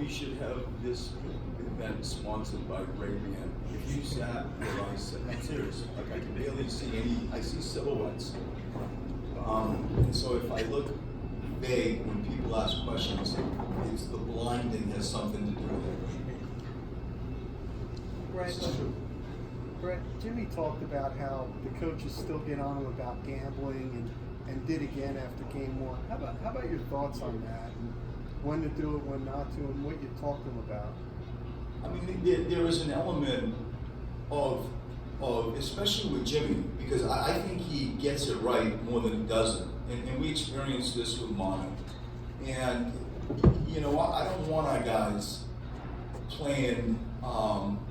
we should have this event sponsored by Ray-Ban. If you sat where I sat, I'm serious, like I can barely see I see silhouettes. And so if I look vague when people ask questions, it's the blinding has something to do with it. Brett, This is true. Brett, Jimmy talked about how the coaches still get on him about gambling and did again after game one. How about your thoughts on that? And when to do it, when not to, and what you talk to him about? I mean, there is an element of especially with Jimmy, because I think he gets it right more than he doesn't. And we experienced this with Mono. And, you know, I don't want our guys playing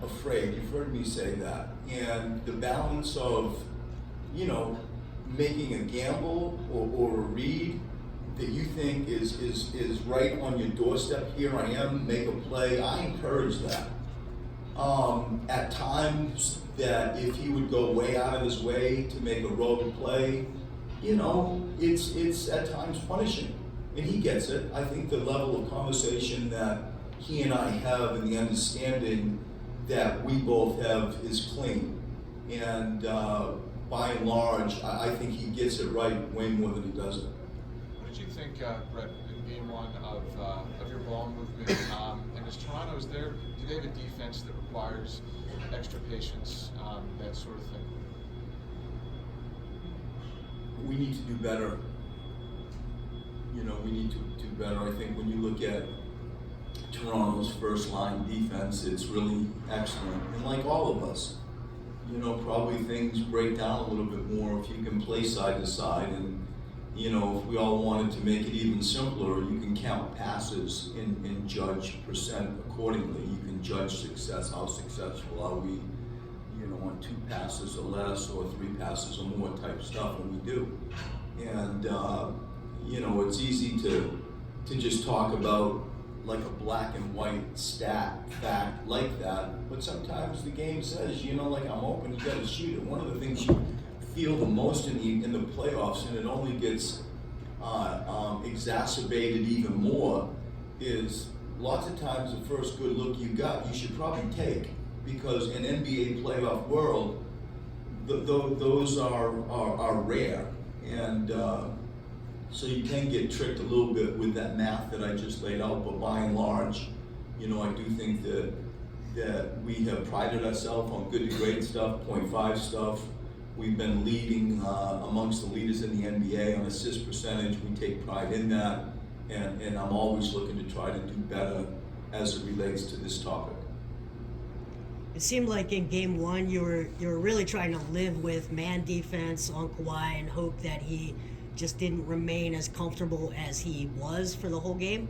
afraid. You've heard me say that. And the balance of, you know, making a gamble or a read that you think is right on your doorstep. Here I am, make a play. I encourage that. At times that if he would go way out of his way to make a road play, you know, it's at times punishing. And he gets it. I think the level of conversation that he and I have and the understanding that we both have is clean. And by and large, I think he gets it right way more than he doesn't. What did you think, Brett, in game one of your ball movement? And as Toronto's there, do they have a defense that requires extra patience, that sort of thing? We need to do better. You know, we need to do better. I think when you look at Toronto's first line defense, it's really excellent. And like all of us, you know, probably things break down a little bit more if you can play side to side. And, you know, if we all wanted to make it even simpler, you can count passes and judge percent accordingly. You can judge success, how successful are we, you know, on 2 passes or less or 3 passes or more type stuff, and we do. And, you know, it's easy to just talk about like a black and white stat fact like that, but sometimes the game says, you know, like I'm open, you gotta shoot it. One of the things you feel the most in the playoffs, and it only gets exacerbated even more, is lots of times the first good look you got, you should probably take, because in NBA playoff world, those are rare, and so you can get tricked a little bit with that math that I just laid out. But by and large, you know, I do think that we have prided ourselves on good to great stuff, 0.5 stuff. We've been leading amongst the leaders in the NBA on assist percentage. We take pride in that, and I'm always looking to try to do better as it relates to this topic. It seemed like in game one you were really trying to live with man defense on Kawhi and hope that he just didn't remain as comfortable as he was for the whole game.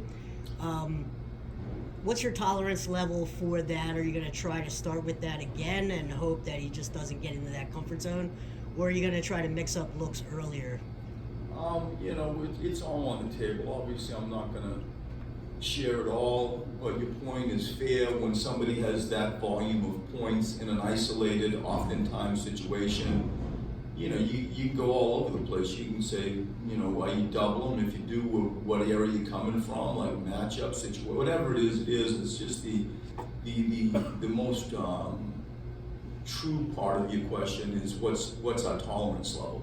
What's your tolerance level for that? Are you going to try to start with that again and hope that he just doesn't get into that comfort zone? Or are you going to try to mix up looks earlier? You know, it's all on the table. Obviously, I'm not going to share it all, but your point is fair. When somebody has that volume of points in an isolated, oftentimes situation, you know, you can go all over the place. You can say, you know, why you double them? If you do, what area you coming from, like matchup situation, whatever it is. It's just the most true part of your question is what's our tolerance level.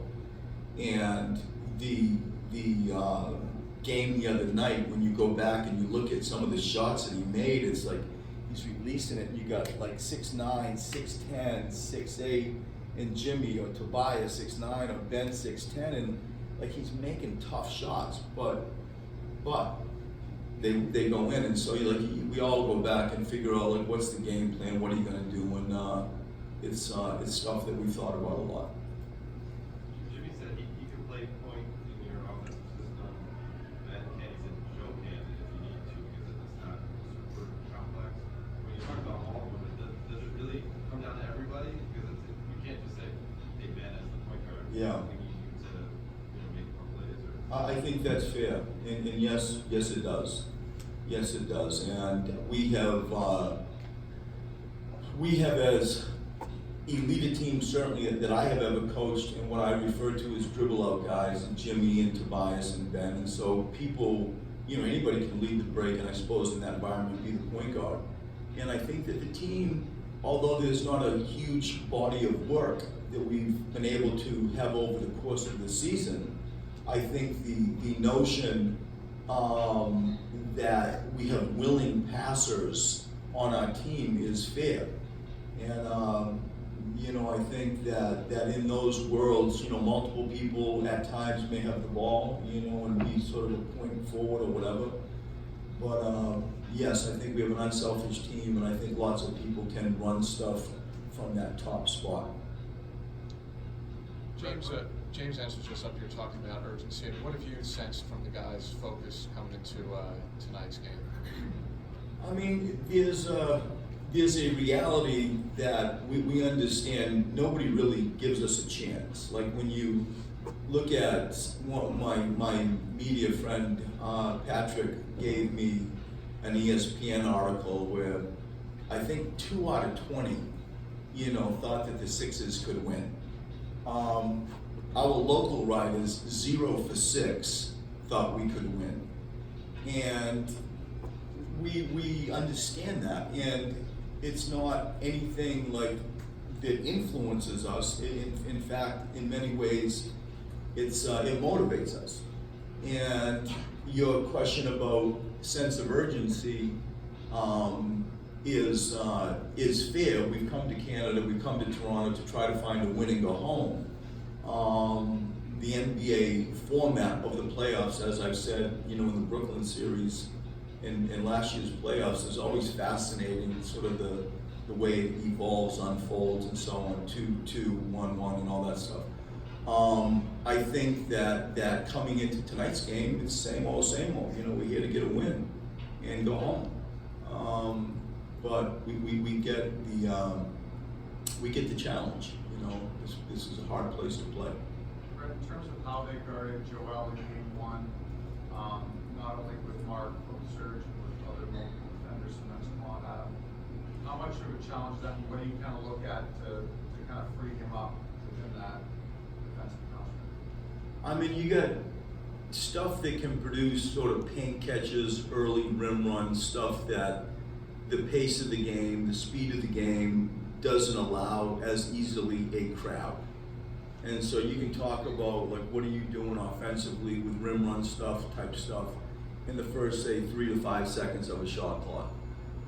And the game the other night, when you go back and you look at some of the shots that he made, it's like he's releasing it. And you got like 6'9", 6'10", 6'8". And Jimmy or Tobias 6'9" or Ben 6'10", and like he's making tough shots, but they go in, and so we all go back and figure out like what's the game plan, what are you gonna do, and it's stuff that we thought about a lot. Jimmy said he can play point in your offensive system, and he said Joe can if you need to, because it's not super complex. When you talk about all of them, does it really come down to everybody? Because you can't just say, hey, Ben as the point guard. Yeah. We need you to make more plays. Or... I think that's fair, and yes it does. Yes, it does, and we have as elite a team certainly that I have ever coached, and what I refer to as dribble out guys, and Jimmy and Tobias and Ben, and so people anybody can lead the break, and I suppose in that environment be the point guard. And I think that the team, although there's not a huge body of work that we've been able to have over the course of the season, I think the notion that we have willing passers on our team is fair. And I think that in those worlds, multiple people at times may have the ball, and be sort of a point forward or whatever. But yes, I think we have an unselfish team, and I think lots of people can run stuff from that top spot. James Ennis was just up here talking about urgency. And what have you sensed from the guys' focus coming into tonight's game? I mean, there's a reality that we understand. Nobody really gives us a chance. Like when you look at my media friend, Patrick, gave me an ESPN article where I think 2 out of 20, thought that the Sixers could win. Our local writers, 0 for 6, thought we could win. And we understand that, and it's not anything like that influences us. In fact, in many ways, it motivates us. And your question about sense of urgency is fair. We've come to Canada, we've come to Toronto to try to find a win and go home. The NBA format of the playoffs, as I've said, in the Brooklyn series, in last year's playoffs, is always fascinating, sort of the way it evolves, unfolds, and so on, 2-2, 1-1, and all that stuff. I think that coming into tonight's game, it's same old, same old. We're here to get a win and go home. But we get the challenge. This is a hard place to play. Brett, in terms of how they guarded Joel in game 1, not only with Mark, but with Serge and with other multiple defenders, sometimes come on at him, how much of a challenge that, and what do you kind of look at to kind of free him up within that defensive construct? I mean, you got stuff that can produce sort of paint catches, early rim runs, stuff that the pace of the game, the speed of the game doesn't allow as easily a crowd. And so you can talk about, like, what are you doing offensively with rim run type stuff in the first, say, 3 to 5 seconds of a shot clock.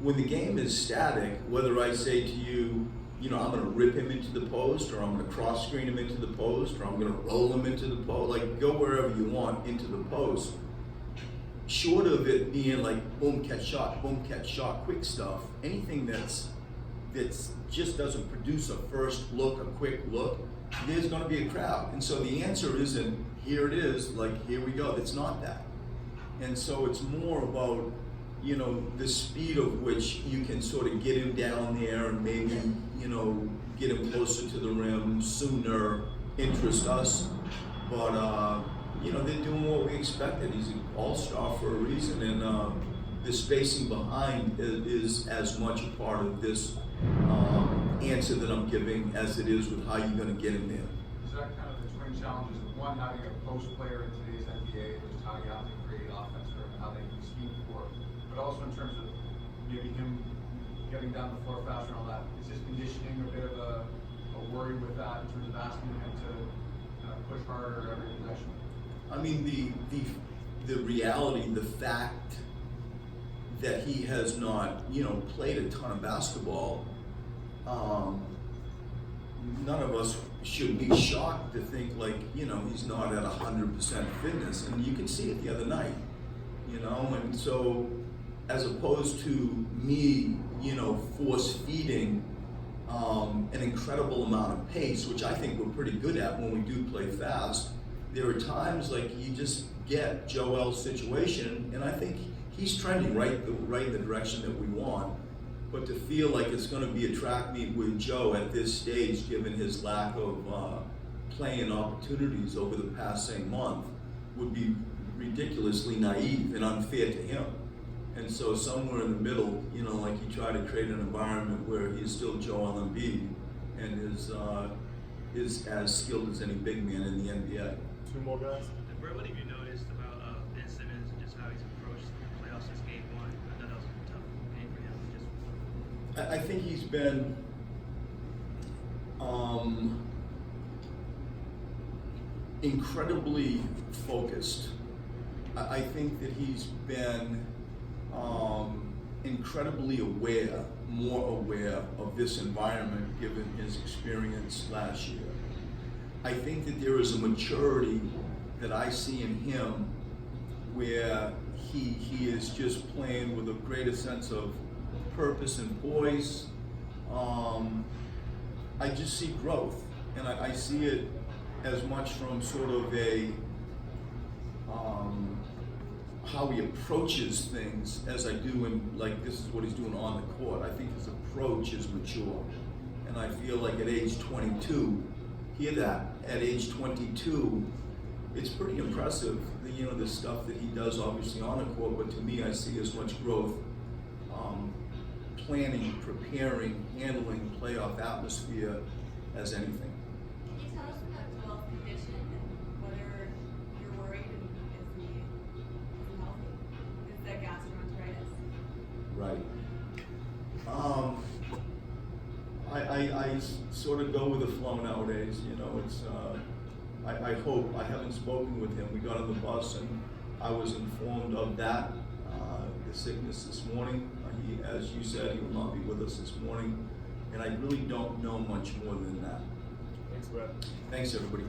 When the game is static, whether I say to you, I'm going to rip him into the post, or I'm going to cross screen him into the post, or I'm going to roll him into the post, like, go wherever you want into the post. Short of it being like boom, catch shot, quick stuff, anything that's just doesn't produce a first look, a quick look, there's going to be a crowd. And so the answer isn't, here it is, like, here we go. It's not that. And so it's more about, the speed of which you can sort of get him down there and maybe, get him closer to the rim sooner, interest us. But, they're doing what we expected. He's an all-star for a reason. And the spacing behind is as much a part of this answer that I'm giving as it is with how you're going to get him there. Is that kind of the twin challenges of one, having a post player in today's NBA, which is how you have to create offense for him and how they can scheme for it, but also in terms of maybe him getting down the floor faster and all that, is his conditioning a bit of a worry with that in terms of asking him to kind of push harder every possession? I mean, the reality, the fact that he has not, played a ton of basketball, none of us should be shocked to think like, he's not at 100% fitness. And you could see it the other night, and so as opposed to me, force feeding an incredible amount of pace, which I think we're pretty good at when we do play fast, there are times like you just get Joel's situation, and I think he's trending right in the direction that we want. But to feel like it's going to be a track meet with Joe at this stage, given his lack of playing opportunities over the past, say, month, would be ridiculously naive and unfair to him. And so somewhere in the middle, like you try to create an environment where he's still Joel Embiid and is as skilled as any big man in the NBA. 2 more guys. Brett, what have you noticed about Ben Simmons and just how he's approaching playoffs since game one. I know that was a tough game for him. Just I think he's been incredibly focused. I think that he's been incredibly aware, more aware of this environment given his experience last year. I think that there is a maturity that I see in him where he is just playing with a greater sense of purpose and poise. I just see growth, and I see it as much from sort of a how he approaches things as I do in, like, this is what he's doing on the court. I think his approach is mature, and I feel like at age 22, hear that, at age 22, it's pretty impressive, the stuff that he does obviously on the court, but to me, I see as much growth planning, preparing, handling playoff atmosphere as anything. Can you tell us about Joel's condition and whether you're worried and is he healthy? Is that gastroenteritis? Right. I sort of go with the flow nowadays, it's, I hope, I haven't spoken with him. We got on the bus and I was informed of that, the sickness this morning. He, as you said, he will not be with us this morning, and I really don't know much more than that. Thanks, Brett. Thanks, everybody.